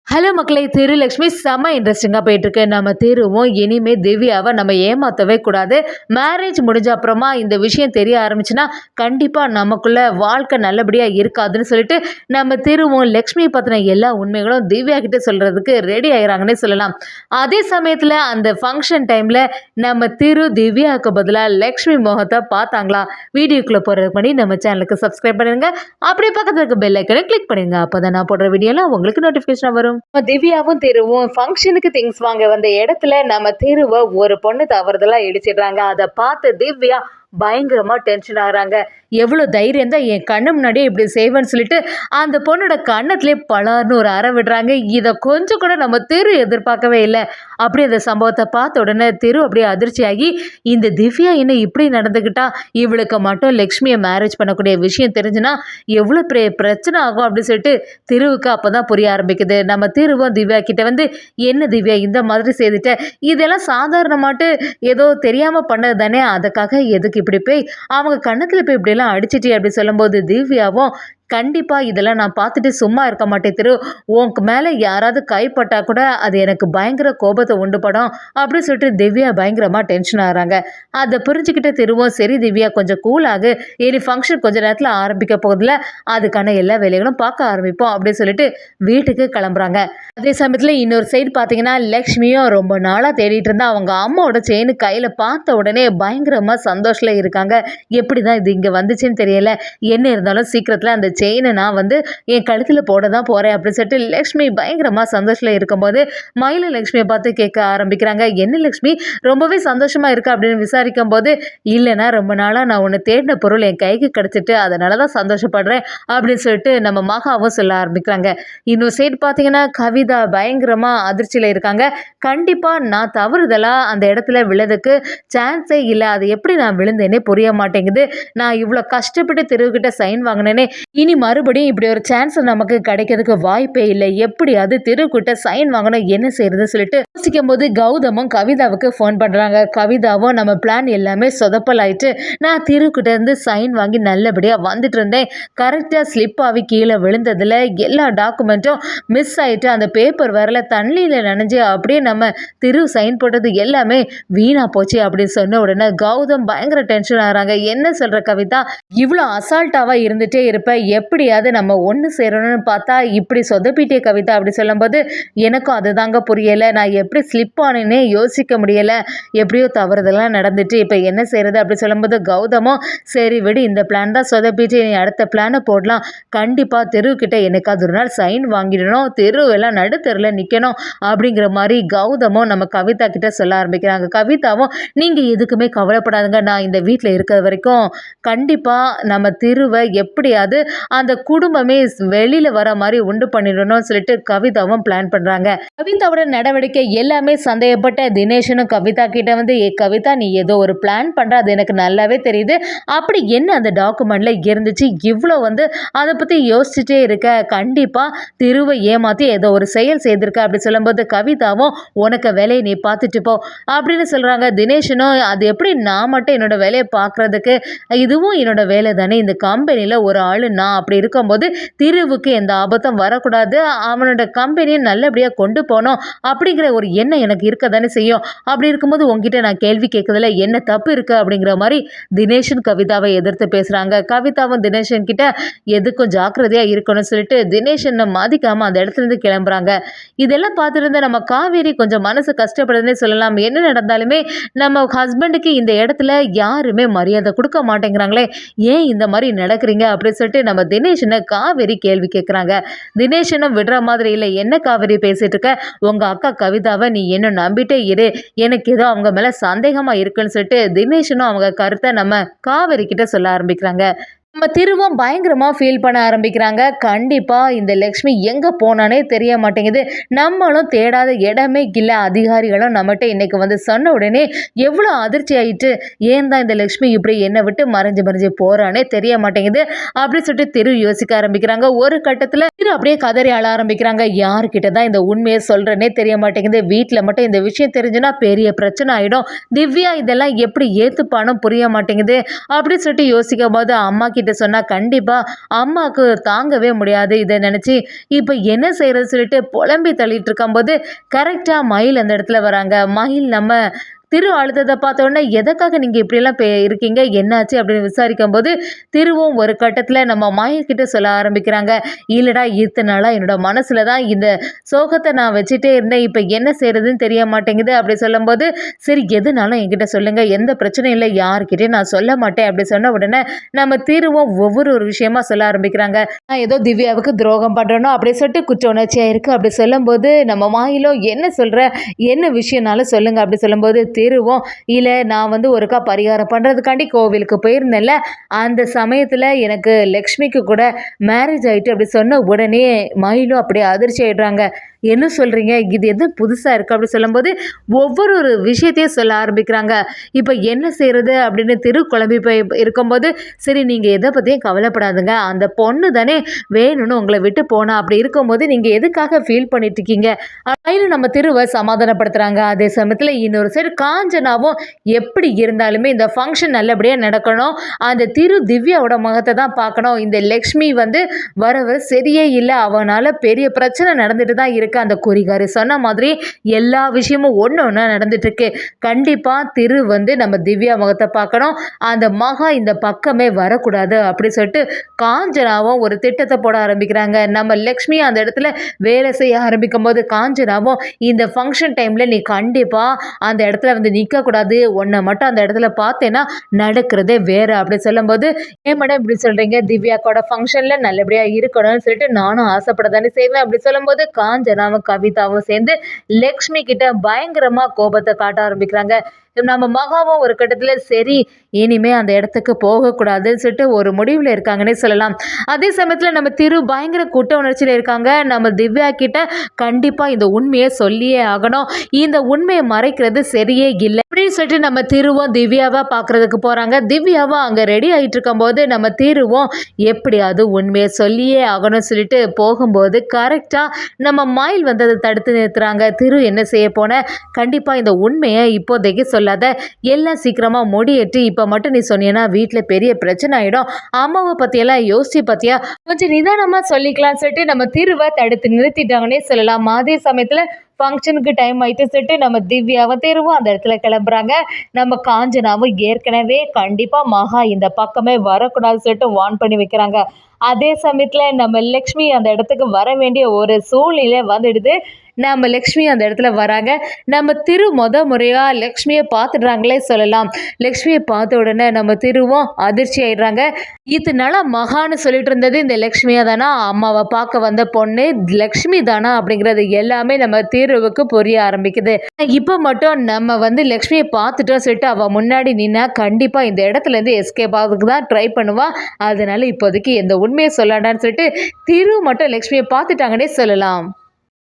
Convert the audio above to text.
Hello மக்களே! திருலக்ஷ்மி செம்ம இன்ட்ரெஸ்டிங்கா போயிட்டுருக்கு. நம்ம திருவும் இனிமே திவ்யாவ நம்ம ஏமாத்தவே கூடாது. மேரேஜ் முடிஞ்ச அப்புறமா இந்த விஷயம் தெரிய ஆரம்பிச்சுன்னா, கண்டிப்பா நமக்குள்ள வாழ்க்கை நல்லபடியா இருக்காதுன்னு சொல்லிட்டு, நம்ம திருவும் லக்ஷ்மிய பத்தின எல்லா உண்மைகளும் திவ்யா கிட்ட சொல்றதுக்கு ரெடி ஆயிறாங்கன்னே சொல்லலாம். அதே சமயத்துல அந்த ஃபங்ஷன் டைம்ல நம்ம திரு திவ்யாவுக்கு பதிலா லக்ஷ்மி முகத்த பார்த்தாங்களா? வீடியோக்குள்ள போறதுக்கு முன்னாடி நம்ம சேனலுக்கு சப்ஸ்கிரைப் பண்ணிருங்க. அப்படியே பக்கத்துல இருக்க பெல் ஐகானை கிளிக் பண்ணிருங்க. அப்பதான் நான் போடுற வீடியோலாம் உங்களுக்கு நோட்டிஃபிகேஷன் வரும். திவ்யாவும் திருவும் ஃபங்க்ஷனுக்கு திங்ஸ் வாங்க வந்த இடத்துல நம்ம திருவ ஒரு பொண்ணு தவறுதலா இடிச்சிடுறாங்க. அதை பார்த்து திவ்யா பயங்கரமா டென்ஷன் ஆகுறாங்க. எவ்வளோ தைரியம் தான் என் கண்ணு முன்னாடியே இப்படி செய்வேன்னு சொல்லிட்டு அந்த பொண்ணோட கண்ணத்திலே பலார்னு ஒரு அறை விடுறாங்க. இதை கொஞ்சம் கூட நம்ம திரு எதிர்பார்க்கவே இல்லை. அப்படி அந்த சம்பவத்தை பார்த்த உடனே திரு அப்படியே அதிர்ச்சியாகி, இந்த திவ்யா என்ன இப்படி நடந்துக்கிட்டா, இவளுக்கு மட்டும் லக்ஷ்மியை மேரேஜ் பண்ணக்கூடிய விஷயம் தெரிஞ்சுன்னா எவ்வளோ பெரிய பிரச்சனை ஆகும் அப்படின்னு சொல்லிட்டு திருவுக்கு அப்போதான் புரிய ஆரம்பிக்குது. நம்ம திருவும் திவ்யா கிட்ட வந்து, என்ன திவ்யா இந்த மாதிரி செய்துட்ட, இதெல்லாம் சாதாரணமாட்டு ஏதோ தெரியாமல் பண்ணது தானே, அதுக்காக எதுக்கு இப்படி போய் அவங்க கண்ணத்தில் போய் இப்படியெல்லாம் அடிச்சிட்டே அப்படி சொல்லும்போது திவ்யாவும், கண்டிப்பா இதெல்லாம் நான் பார்த்துட்டு சும்மா இருக்க மாட்டேன் திரு. உனக்கு மேலே யாராவது கைப்பட்டா கூட அது எனக்கு பயங்கர கோபத்தை உண்டுபடும் அப்படின்னு சொல்லிட்டு திவ்யா பயங்கரமா டென்ஷன் ஆகிறாங்க. அதை புரிஞ்சுக்கிட்ட திருவும், சரி திவ்யா கொஞ்சம் கூல் ஆகு, இனி ஃபங்க்ஷன் கொஞ்ச நேரத்தில் ஆரம்பிக்க போகுதுல, அதுக்கான எல்லா வேலைகளும் பார்க்க ஆரம்பிப்போம் அப்படின்னு சொல்லிட்டு வீட்டுக்கு கிளம்புறாங்க. அதே சமயத்தில் இன்னொரு சைடு பார்த்தீங்கன்னா, லக்ஷ்மியும் ரொம்ப நாளாக தேடிட்டு இருந்தா அவங்க அம்மாவோட செயின் கையில் பார்த்த உடனே பயங்கரமாக சந்தோஷத்தில் இருக்காங்க. எப்படி தான் இது இங்கே வந்துச்சுன்னு தெரியல, என்ன இருந்தாலும் சீக்கிரத்தில் அந்த செயினை நான் வந்து என் கழுத்தில் போட தான் போகிறேன் அப்படின்னு சொல்லிட்டு லக்ஷ்மி பயங்கரமாக சந்தோஷத்தில் இருக்கும்போது மயில லக்ஷ்மியை பார்த்து கேட்க ஆரம்பிக்கிறாங்க. என்ன லக்ஷ்மி ரொம்பவே சந்தோஷமாக இருக்கா அப்படின்னு விசாரிக்கும் போது, இல்லைன்னா ரொம்ப நாளாக நான் ஒன்று தேடின பொருள் என் கைக்கு கிடச்சிட்டு அதனால தான் சந்தோஷப்படுறேன் அப்படின்னு சொல்லிட்டு நம்ம மகாவும் சொல்ல ஆரம்பிக்கிறாங்க. இன்னொரு சைடு பார்த்தீங்கன்னா, கவிதா பயங்கரமாக அதிர்ச்சியில் இருக்காங்க. கண்டிப்பாக நான் தவறுதலாக அந்த இடத்துல விழுதுக்கு சான்ஸே இல்லை, அது எப்படி நான் விழுந்தேனே புரிய மாட்டேங்குது, நான் இவ்வளோ கஷ்டப்பட்டு தெருவுக்கிட்ட சைன் வாங்கினேனே, இனி மறுபடியும் இப்படி ஒரு சான்ஸ் நமக்கு கிடைக்கிறதுக்கு வாய்ப்பே இல்லை, எப்படியாவது தெருவுக்கிட்ட சைன் வாங்கணும், என்ன செய்யறதுன்னு சொல்லிட்டு யோசிக்கும் போது கௌதமும் கவிதாவுக்கு ஃபோன் பண்ணுறாங்க. கவிதாவும், நம்ம பிளான் எல்லாமே சொதப்பல் ஆயிட்டு, நான் தெருவுக்கிட்ட இருந்து சைன் வாங்கி நல்லபடியாக வந்துட்டு இருந்தேன், கரெக்டாக ஸ்லிப் ஆகி கீழே விழுந்ததில் எல்லா டாக்குமெண்ட்டும் மிஸ் ஆகிட்டு, அந்த பேப்பர் வரல தண்ணியில் நனைஞ்சு அப்படியே நம்ம திரு சைன் போட்டது எல்லாமே வீணாக போச்சு அப்படின்னு சொன்ன உடனே கௌதம் பயங்கர டென்ஷன் ஆகிறாங்க. என்ன சொல்கிற கவிதா, இவ்வளோ அசால்ட்டாவாக இருந்துகிட்டே இருப்ப, எப்படியாவது நம்ம ஒன்று சேரணும்னு பார்த்தா இப்படி சொதப்பிட்டே கவிதா அப்படி சொல்லும்போது, எனக்கும் அதுதாங்க புரியலை, நான் எப்படி ஸ்லிப் ஆனேன்னே யோசிக்க முடியலை, எப்படியோ தவறுதெல்லாம் நடந்துட்டு இப்போ என்ன செய்கிறது அப்படி சொல்லும்போது கௌதமும், சரி விடு, இந்த பிளான் தான் சொதப்பிட்டு நீ அடுத்த பிளானை போடலாம், கண்டிப்பாக தெருவுக்கிட்ட என்னைக்காவது ஒரு நாள் சைன் வாங்கிடணும், தெருவெல்லாம் நடுத்தெருவில் நிற்கணும் அப்படிங்கிற மாதிரி கௌதமும் நம்ம கவிதா கிட்ட சொல்ல ஆரம்பிக்கிறாங்க. கவிதாவும், நீங்கள் எதுக்குமே கவலைப்படாதுங்க, நான் இந்த வீட்டில் இருக்கிற வரைக்கும் கண்டிப்பாக நம்ம திருவை எப்படியாவது அந்த குடும்பமே வெளியில் வர மாதிரி உண்டு பண்ணிடணும்னு சொல்லிட்டு கவிதாவும் பிளான் பண்ணுறாங்க. கவிதாவோட நடவடிக்கை எல்லாமே சந்தேகப்பட்ட தினேஷனும் கவிதா கிட்ட வந்து, ஏ கவிதா, நீ ஏதோ ஒரு பிளான் பண்ணுற, அது எனக்கு நல்லாவே தெரியுது, அப்படி என்ன அந்த டாக்குமெண்ட்ல இருந்துச்சு, இவ்வளோ வந்து அதை பற்றி யோசிச்சுட்டே இருக்க, கண்டிப்பாக திருவை ஏமாற்றி ஏதோ ஒரு செயல் செய்திருக்க அப்படி சொல்லும்போது கவிதாவும், உனக்கு வேலையை நீ பார்த்துட்டு போ அப்படின்னு சொல்கிறாங்க. தினேஷனும், அது எப்படி நான் மட்டும் என்னோட வேலையை பார்க்குறதுக்கு, இதுவும் என்னோட வேலை தானே, இந்த கம்பெனியில் ஒரு ஆள் நான், அப்படி இருக்கும்போது திருவுக்கு எந்த ஆபத்தும் வரக்கூடாது, அவனோட கம்பெனியை நல்லபடியாக கொண்டு போனோம் அப்படிங்கிற ஒரு எண்ணம் எனக்கு இருக்க தானே செய்யும், அப்படி இருக்கும்போது உங்ககிட்ட நான் கேள்வி கேட்கறதுல என்ன தப்பு இருக்குது அப்படிங்கிற மாதிரி தினேஷன் கவிதாவை எதிர்த்து பேசுகிறாங்க. கவிதாவும் தினேஷன் கிட்ட எதுக்கும் ஜாக்கிரதையாக இருக்கணும்னு சொல்லிட்டு தினேஷனை மதிக்காமல் அந்த இடத்துலேருந்து கிளம்புறாங்க. இதெல்லாம் பார்த்துட்டு நம்ம காவேரி கொஞ்சம் மனசு கஷ்டப்படுதுன்னே சொல்லலாம். என்ன நடந்தாலுமே நம்ம ஹஸ்பண்டுக்கு இந்த இடத்துல யாருமே மரியாதை கொடுக்க மாட்டேங்கிறாங்களே, ஏன் இந்த மாதிரி நடக்கிறீங்க அப்படின்னு சொல்லிட்டு நம்ம தினேஷனை காவேரி கேள்வி கேட்குறாங்க. தினேஷனும் விடுற மாதிரி இல்லை, என்ன காவேரி பேசிட்டு இருக்க, உங்கள் அக்கா கவிதாவை நீ என்ன நம்பிட்டே இரு, எனக்கு ஏதோ அவங்க மேலே சந்தேகமாக இருக்குன்னு சொல்லிட்டு தினேஷனும் அவங்க கருத்தை நம்ம காவேரி கிட்ட சொல்ல ஆரம்பிக்கிறாங்க. நம்ம திருவும் பயங்கரமாக ஃபீல் பண்ண ஆரம்பிக்கிறாங்க. கண்டிப்பாக இந்த லக்ஷ்மி எங்கே போனானே தெரிய மாட்டேங்குது, நம்மளும் தேடாத இடமே இல்லை, அதிகாரிகளும் நம்மகிட்ட இன்றைக்கி வந்து சொன்ன உடனே எவ்வளோ அதிர்ச்சி ஆகிட்டு, ஏன் தான் இந்த லக்ஷ்மி இப்படி என்னை விட்டு மறைஞ்சு போகிறானே தெரிய மாட்டேங்குது அப்படி சொல்லிட்டு திரு யோசிக்க ஆரம்பிக்கிறாங்க. ஒரு கட்டத்தில் திரு அப்படியே கதறி அழ ஆரம்பிக்கிறாங்க. யார்கிட்ட தான் இந்த உண்மையை சொல்கிறேனே தெரிய மாட்டேங்குது, வீட்டில் மட்டும் இந்த விஷயம் தெரிஞ்சுன்னா பெரிய பிரச்சனை ஆகிடும், திவ்யா இதெல்லாம் எப்படி ஏற்றுப்பானும் புரிய மாட்டேங்குது அப்படி சொல்லிட்டு யோசிக்கும் போது அம்மா கிட்ட கிட்ட சொன்னால் கண்டிப்பாக அம்மாவுக்கு தாங்கவே முடியாது. இதை நினச்சி இப்போ என்ன செய்கிறது சொல்லிட்டு புலம்பி தள்ளிட்டு இருக்கும்போது கரெக்டாக மயில் அந்த இடத்துல வராங்க. மயில் நம்ம திரு அழுததை பார்த்த உடனே எதுக்காக நீங்கள் இப்படியெல்லாம் இருக்கீங்க, என்னாச்சு அப்படின்னு விசாரிக்கும்போது திருவும் ஒரு கட்டத்தில் நம்ம மயில்கிட்ட சொல்ல ஆரம்பிக்கிறாங்க. இல்லைடா, இத்தனை நாளாக என்னோட மனசில் தான் இந்த சோகத்தை நான் வச்சுட்டே இருந்தேன், இப்போ என்ன செய்கிறதுன்னு தெரிய மாட்டேங்குது அப்படி சொல்லும்போது, சரி எதுனாலும் என்கிட்ட சொல்லுங்கள், எந்த பிரச்சனையும் இல்லை, யார்கிட்டையும் நான் சொல்ல மாட்டேன் அப்படி சொன்ன உடனே நம்ம திருவும் ஒரு விஷயமா சொல்ல ஆரம்பிக்கிறாங்க. நான் ஏதோ திவ்யாவுக்கு துரோகம் பண்ணுறனோ அப்படி சொல்லிட்டு குற்ற உணர்ச்சியாக இருக்குது அப்படி சொல்லும்போது நம்ம மாயிலும் என்ன சொல்கிற, என்ன விஷயம்னாலும் சொல்லுங்கள் அப்படி சொல்லும்போது திருவோம், இல்லை நான் ஒருக்கா பரிகாரம் பண்ணுறதுக்காண்டி கோவிலுக்கு போயிருந்தேன்ல, அந்த சமயத்தில் எனக்கு லக்ஷ்மிக்கு கூட மேரேஜ் ஆகிட்டு அப்படி சொன்ன உடனே மயிலும் அப்படியே அதிர்ச்சி ஆகிடுறாங்க. என்ன சொல்கிறீங்க, இது எதுவும் புதுசாக இருக்குது அப்படி சொல்லும்போது ஒவ்வொரு விஷயத்தையும் சொல்ல ஆரம்பிக்கிறாங்க. இப்போ என்ன செய்கிறது அப்படின்னு திரு குழம்பி போய் இருக்கும்போது, சரி நீங்கள் எதை பற்றியும் கவலைப்படாதுங்க, அந்த பொண்ணு தானே வேணும்னு உங்களை விட்டு போனா, அப்படி இருக்கும்போது நீங்கள் எதுக்காக ஃபீல் பண்ணிட்டு இருக்கீங்க அப்படின்னு நம்ம திருவை சமாதானப்படுத்துகிறாங்க. அதே சமயத்தில் இன்னொரு சைடு காஞ்சனாவும் எப்படி இருந்தாலுமே இந்த ஃபங்க்ஷன் நல்லபடியாக நடக்கணும், அந்த திரு திவ்யாவோட முகத்தை தான் பார்க்கணும், இந்த லக்ஷ்மி வரவு சரியே இல்லை, அவனால் பெரிய பிரச்சனை நடந்துட்டு தான் இருக்கு, அந்த குறிகாரி சொன்ன மாதிரி எல்லா விஷயமும் ஒன்று ஒன்றா நடந்துட்டுருக்கு, கண்டிப்பாக திரு நம்ம திவ்யா முகத்தை பார்க்கணும், அந்த மகா இந்த பக்கமே வரக்கூடாது அப்படி சொல்லிட்டு காஞ்சனாவும் ஒரு திட்டத்தை போட ஆரம்பிக்கிறாங்க. நம்ம லக்ஷ்மி அந்த இடத்துல வேலை செய்ய ஆரம்பிக்கும் போது காஞ்சனாவும் இந்த ஃபங்க்ஷன் டைமில் நீ கண்டிப்பாக அந்த இடத்துல நிற்கக்கூடாது, உன்னை மட்டும் அந்த இடத்துல பார்த்தேன்னா நடக்கிறதே வேறு அப்படி சொல்லும்போது, ஏன் மேடம் இப்படி சொல்கிறீங்க, திவ்யாக்கோட ஃபங்க்ஷனில் நல்லபடியாக இருக்கணும்னு சொல்லிட்டு நானும் ஆசைப்பட தானே செய்வேன் அப்படி சொல்லும்போது காஞ்சனாவும் கவிதாவும் சேர்ந்து லக்ஷ்மி கிட்ட பயங்கரமாக கோபத்தை காட்ட ஆரம்பிக்கிறாங்க. நம்ம மகாவும் ஒரு கட்டத்தில் சரி இனிமே அந்த இடத்துக்கு போகக்கூடாதுன்னு சொல்லிட்டு ஒரு முடிவில் இருக்காங்கன்னே சொல்லலாம். அதே சமயத்தில் நம்ம திரு பயங்கர குற்ற உணர்ச்சியில் இருக்காங்க. நம்ம திவ்யா கிட்ட கண்டிப்பாக இந்த உண்மையை சொல்லியே ஆகணும், இந்த உண்மையை மறைக்கிறது சரியே இல்லை அப்படின்னு சொல்லிட்டு நம்ம திருவும் திவ்யாவை பார்க்குறதுக்கு போகிறாங்க. திவ்யாவும் அங்கே ரெடி ஆகிட்டு இருக்கும்போது நம்ம திருவும் எப்படியாவது உண்மையை சொல்லியே ஆகணும்னு சொல்லிட்டு போகும்போது கரெக்டாக நம்ம மயில் அதை தடுத்து நிறுத்துறாங்க. திரு என்ன செய்ய போன, கண்டிப்பாக இந்த உண்மையை இப்போதைக்கு சொல்லாத, எல்லாம் சீக்கிரமாக முடியேற்றி இப்போ மட்டும் நீ சொன்னீங்கன்னா வீட்டில் பெரிய பிரச்சனை ஆகிடும், அம்மாவை பற்றியெல்லாம் யோசிச்சு பார்த்தியா, கொஞ்சம் நிதானமாக சொல்லிக்கலாம்னு சொல்லிட்டு நம்ம திருவை தடுத்து நிறுத்திட்டாங்கன்னே சொல்லலாம். அதே சமயத்தில் ஃபங்க்ஷனுக்கு டைம் ஆகிட்டு சொல்லிட்டு நம்ம திவ்யாவை தேர்வும் அந்த இடத்துல கிளம்புறாங்க. நம்ம காஞ்சனாவும் ஏற்கனவே கண்டிப்பாக மகா இந்த பக்கமே வரக்கூடாதுன்னு சொல்லிட்டு வார்ன் பண்ணி வைக்கிறாங்க. அதே சமயத்தில் நம்ம லக்ஷ்மி அந்த இடத்துக்கு வர வேண்டிய ஒரு சூழ்நிலை வந்துடுது. நம்ம லக்ஷ்மி அந்த இடத்துல வராங்க. நம்ம திரு முறையாக லக்ஷ்மியை பார்த்துடுறாங்களே சொல்லலாம். லக்ஷ்மியை பார்த்த உடனே நம்ம திருவும் அதிர்ச்சி ஆயிடுறாங்க. இதனால மகான்னு சொல்லிட்டு இருந்தது இந்த லக்ஷ்மியாக தானா, அம்மாவை பார்க்க வந்த பொண்ணு லக்ஷ்மி தானா அப்படிங்கிறது எல்லாமே நம்ம திருவுக்கு புரிய ஆரம்பிக்குது. இப்போ மட்டும் நம்ம லக்ஷ்மியை பார்த்துட்டோம் சொல்லிட்டு அவள் முன்னாடி நின்னா கண்டிப்பாக இந்த இடத்துலேருந்து எஸ்கேப் ஆகுதுக்கு தான் ட்ரை பண்ணுவாள். அதனால இப்போதைக்கு எந்த உண்மையை சொல்லாண்டான்னு சொல்லிட்டு திரு மட்டும் லக்ஷ்மியை பார்த்துட்டாங்கன்னே சொல்லலாம்.